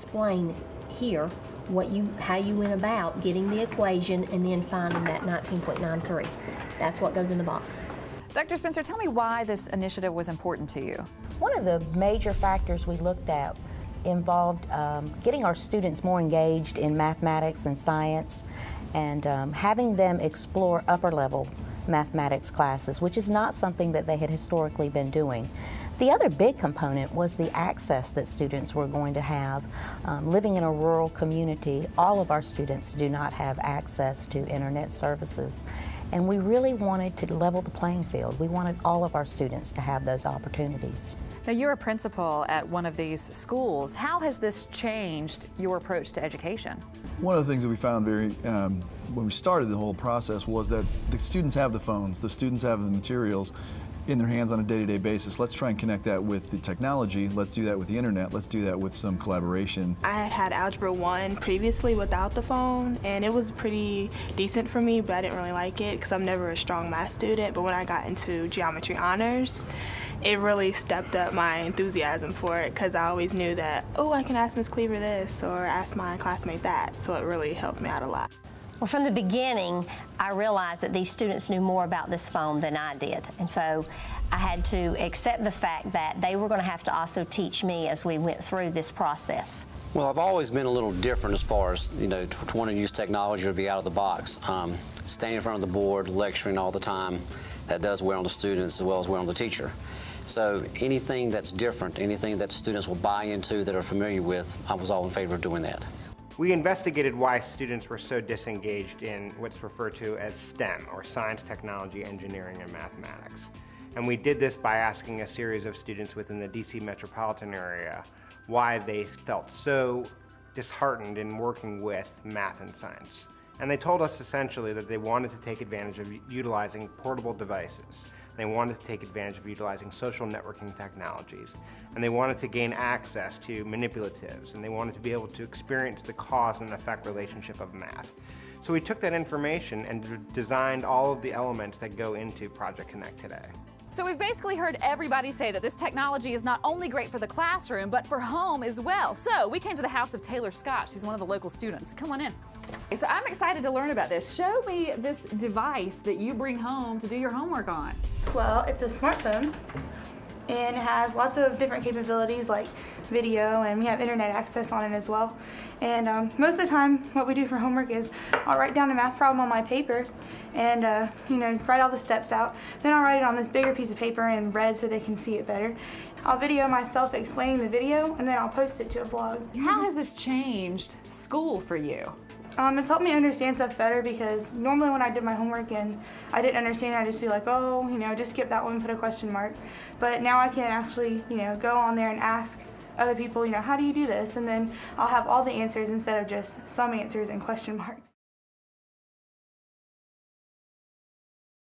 explain here how you went about getting the equation and then finding that 19.93. That's what goes in the box. Dr. Spencer, tell me why this initiative was important to you. One of the major factors we looked at involved getting our students more engaged in mathematics and science, and having them explore upper level mathematics classes, which is not something that they had historically been doing. The other big component was the access that students were going to have. Living in a rural community, all of our students do not have access to internet services, and we really wanted to level the playing field. We wanted all of our students to have those opportunities. Now, you're a principal at one of these schools. How has this changed your approach to education? One of the things that we found when we started the whole process was that the students have the phones, the students have the materials in their hands on a day-to-day basis. Let's try and connect that with the technology. Let's do that with the internet. Let's do that with some collaboration. I had Algebra 1 previously without the phone, and it was pretty decent for me, but I didn't really like it because I'm never a strong math student. But when I got into Geometry Honors, it really stepped up my enthusiasm for it, because I always knew that, oh, I can ask Miss Cleaver this or ask my classmate that, so it really helped me out a lot. Well, from the beginning, I realized that these students knew more about this phone than I did. And so I had to accept the fact that they were going to have to also teach me as we went through this process. Well, I've always been a little different as far as, to want to use technology or be out of the box. Standing in front of the board, lecturing all the time, that does wear on the students as well as wear on the teacher. So anything that's different, anything that students will buy into that are familiar with, I was all in favor of doing that. We investigated why students were so disengaged in what's referred to as STEM, or science, technology, engineering, and mathematics. And we did this by asking a series of students within the DC metropolitan area why they felt so disheartened in working with math and science. And they told us essentially that they wanted to take advantage of utilizing portable devices. They wanted to take advantage of utilizing social networking technologies, and they wanted to gain access to manipulatives, and they wanted to be able to experience the cause and effect relationship of math. So we took that information and designed all of the elements that go into Project K-Nect today. So we've basically heard everybody say that this technology is not only great for the classroom, but for home as well. So we came to the house of Taylor Scott. She's one of the local students. Come on in. So I'm excited to learn about this. Show me this device that you bring home to do your homework on. Well, it's a smartphone, and it has lots of different capabilities like video, and we have internet access on it as well. And most of the time what we do for homework is I'll write down a math problem on my paper and write all the steps out. Then I'll write it on this bigger piece of paper in red so they can see it better. I'll video myself explaining the video, and then I'll post it to a blog. How has this changed school for you? It's helped me understand stuff better, because normally when I did my homework and I didn't understand, I'd just be like, oh, just skip that one, put a question mark. But now I can actually, go on there and ask other people, how do you do this? And then I'll have all the answers instead of just some answers and question marks.